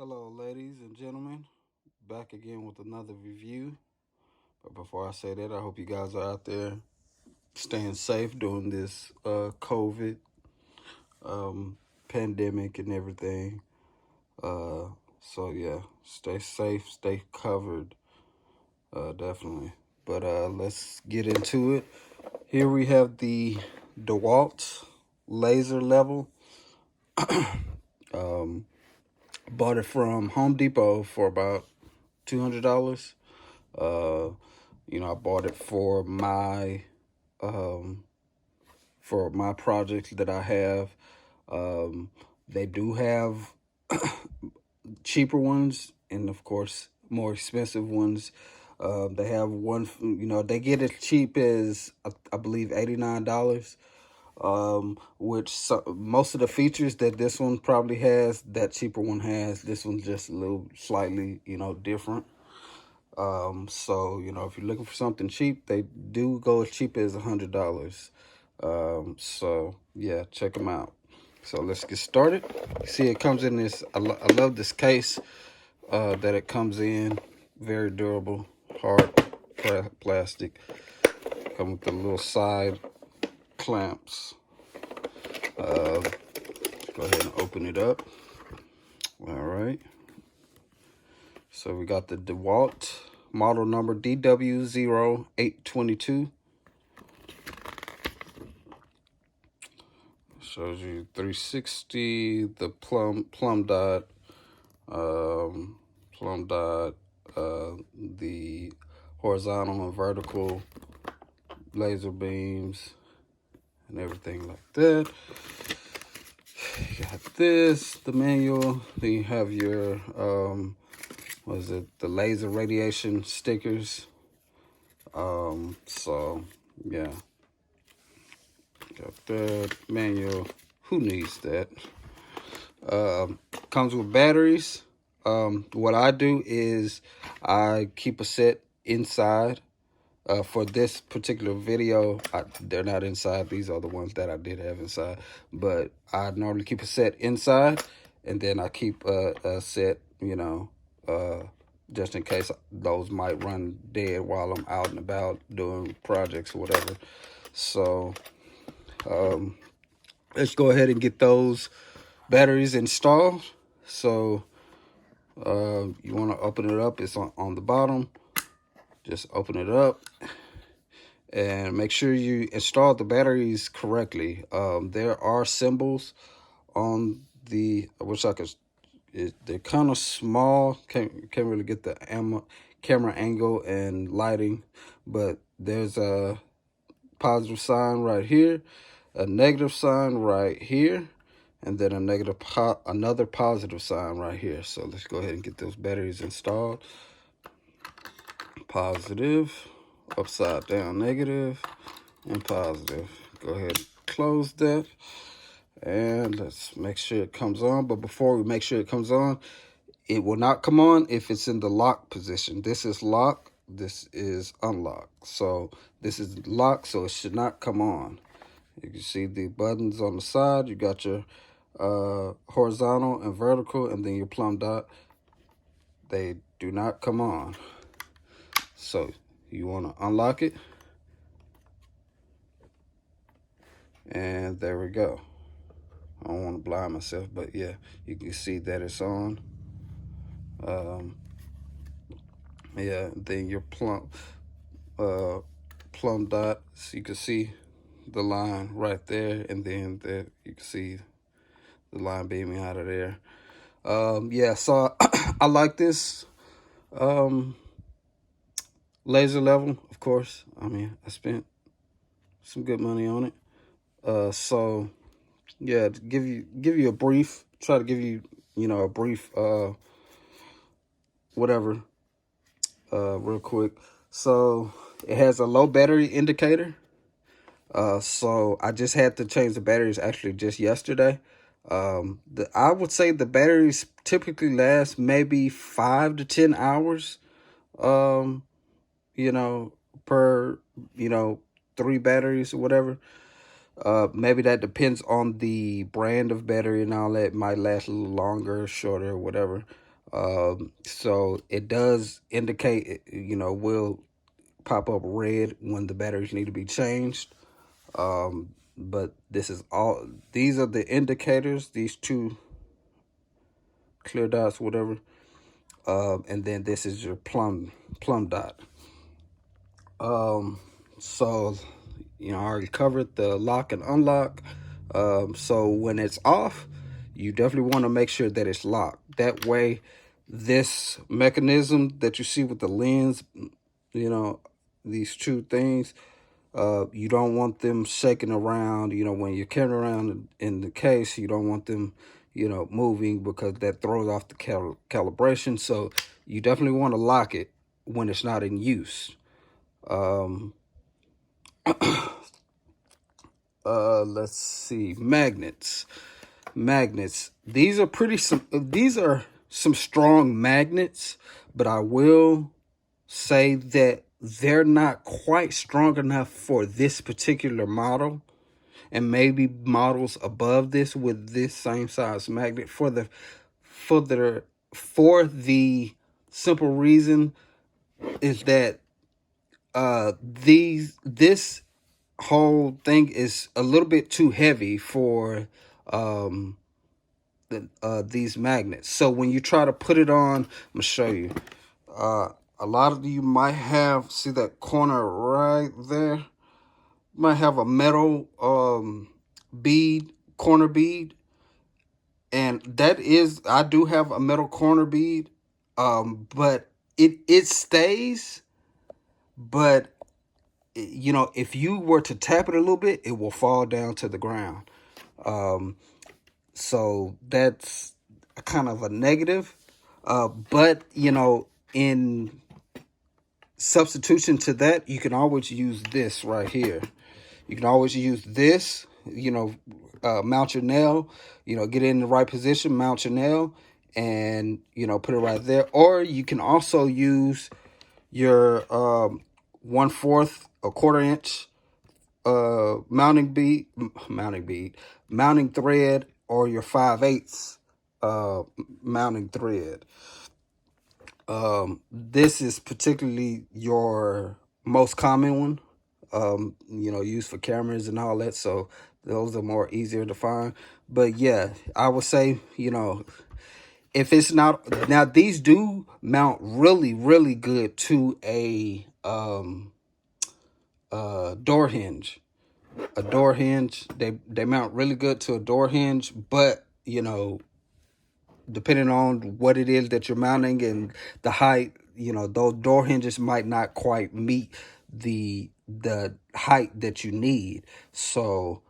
Hello, ladies and gentlemen. Back again with another review. But before I say that, I hope you guys are out there staying safe during this COVID um, pandemic and everything. Uh, yeah, stay safe, stay covered, definitely. But let's get into it. Here we have the Dewalt laser level. um, Bought it from Home Depot for about $200. Uh, I bought it um, for my projects that I have. Um, they do have cheaper ones, and of course more expensive ones. They have one, they get as cheap as I believe $89. Which most of the features that this one probably has, that cheaper one has. This one's just a little slightly, different. If you're looking for something cheap, they do go as cheap as $100. Yeah, check them out. So let's get started. See, it comes in this. I love this case that it comes in. Very durable, hard plastic. Come with the little side clamps. Go ahead and open it up. All right. So we got the Dewalt model number DW0822. Shows you 360, the plumb dot, the horizontal and vertical laser beams and everything like that. You got this, the manual. Then you have your the laser radiation stickers. Yeah, got that manual. Who needs that? Comes with batteries. What I do is I keep a set inside. For this particular video, they're not inside. These are the ones that I did have inside. But I normally keep a set inside, and then I keep a set, just in case those might run dead while I'm out and about doing projects or whatever. So let's go ahead and get those batteries installed. So you want to open it up. It's on the bottom. Just open it up and make sure you install the batteries correctly. There are symbols on the, I wish I could, they're kind of small. Can't really get the camera angle and lighting, but there's a positive sign right here, a negative sign right here, and then another positive sign right here. So let's go ahead and get those batteries installed. Positive, upside down, negative, and positive. Go ahead and close that. And let's make sure it comes on. But before we make sure it comes on, it will not come on if it's in the lock position. This is lock, this is unlocked. So this is locked, so it should not come on. You can see the buttons on the side. You got your horizontal and vertical, and then your plumb dot. They do not come on. So you want to unlock it. And there we go. I don't want to blind myself, but yeah, you can see that it's on. Yeah, then your plumb dot, so you can see the line right there, and then you can see the line beaming out of there. Yeah, so I like this laser level, of course. I mean, I spent some good money on it. So yeah, to give you a brief, try to give you, a brief whatever real quick. So it has a low battery indicator. So I just had to change the batteries actually just yesterday. I would say the batteries typically last maybe 5 to 10 hours. You know, per 3 batteries or whatever. Maybe that depends on the brand of battery and all that. It might last a little longer, shorter, whatever. So it does indicate, you know, will pop up red when the batteries need to be changed. But this is all, these are the indicators, these two clear dots, whatever. And then this is your plumb dot. So, you know, I already covered the lock and unlock. So when it's off, you definitely want to make sure that it's locked. That way, this mechanism that you see with the lens, you know, these two things, you don't want them shaking around. You know, when you're carrying around in the case, you don't want them, you know, moving, because that throws off the calibration. So you definitely want to lock it when it's not in use. Let's see, magnets. These are these are some strong magnets, but I will say that they're not quite strong enough for this particular model, and maybe models above this with this same size magnet, for the simple reason is that this whole thing is a little bit too heavy for these magnets. So when you try to put it on, I'm gonna show you. A lot of you might have, see that corner right there, might have a metal bead, corner bead, and that is, I do have a metal corner bead, but it stays, but you know, if you were to tap it a little bit, it will fall down to the ground. So that's kind of a negative. But, you know, in substitution to that, you can always use this right here. You can always use this, you know, mount your nail, you know, get it in the right position, mount your nail, and, you know, put it right there. Or you can also use your 1/4, a 1/4 inch mounting thread, or your 5/8 mounting thread. This is particularly your most common one, you know, used for cameras and all that, so those are more easier to find. But yeah, I would say, you know, if it's not, now these do mount really good to a door hinge. A door hinge, they mount really good to a door hinge, but, you know, depending on what it is that you're mounting and the height, you know, those door hinges might not quite meet the height that you need. So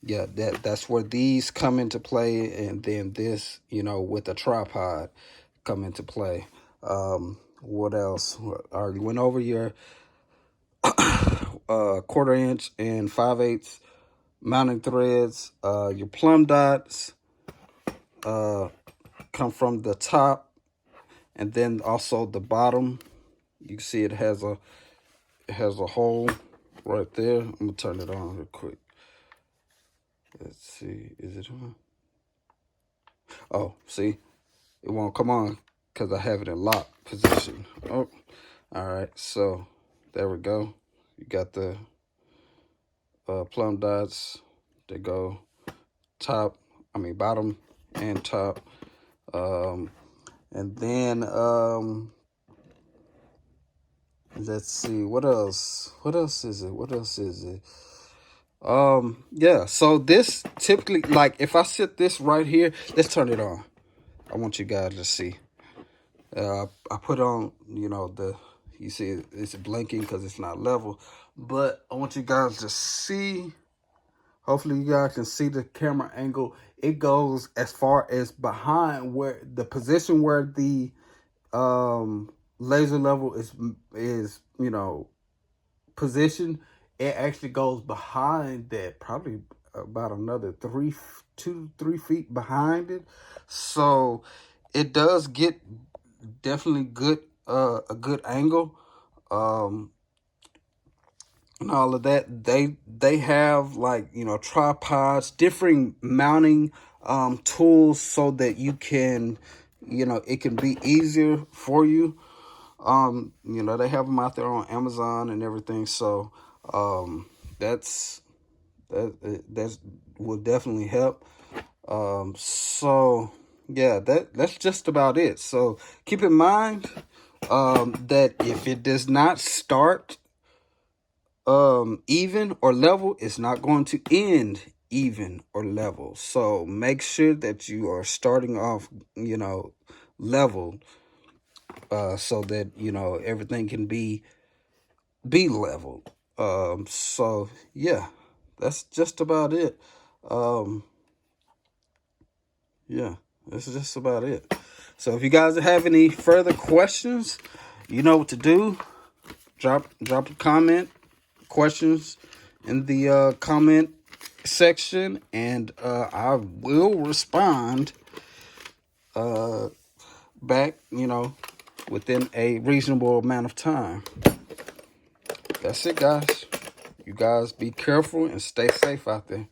yeah, that's where these come into play, and then this, you know, with a tripod come into play. What else? I already went over your 1/4 inch and 5/8 mounting threads. Your plumb dots come from the top, and then also the bottom. You can see it has a hole right there. I'm gonna turn it on real quick. Let's see, is it on? Oh, see, it won't come on because I have it in lock position. Oh, all right, so there we go. You got the plumb dots. They go bottom and top. And then let's see, what else is it? Yeah, so this typically, like, if I sit this right here, let's turn it on. I want you guys to see. I put on, you know, you see it's blinking because it's not level, but I want you guys to see. Hopefully you guys can see the camera angle. It goes as far as behind where the position where the laser level is, you know, positioned. It actually goes behind that, probably about another 2 to 3 feet behind it. So it does get definitely good, a good angle. And all of that. They have, like, you know, tripods, different mounting tools, so that you can, you know, it can be easier for you. You know, they have them out there on Amazon and everything. So, that's will definitely help. So yeah, that's just about it. So keep in mind, that if it does not start, even or level, it's not going to end even or level. So make sure that you are starting off, you know, level, so that, you know, everything can be leveled. So yeah, that's just about it. Yeah, that's just about it. So if you guys have any further questions, you know what to do. Drop a comment, questions in the comment section, and I will respond back, you know, within a reasonable amount of time. That's it, guys. You guys be careful and stay safe out there.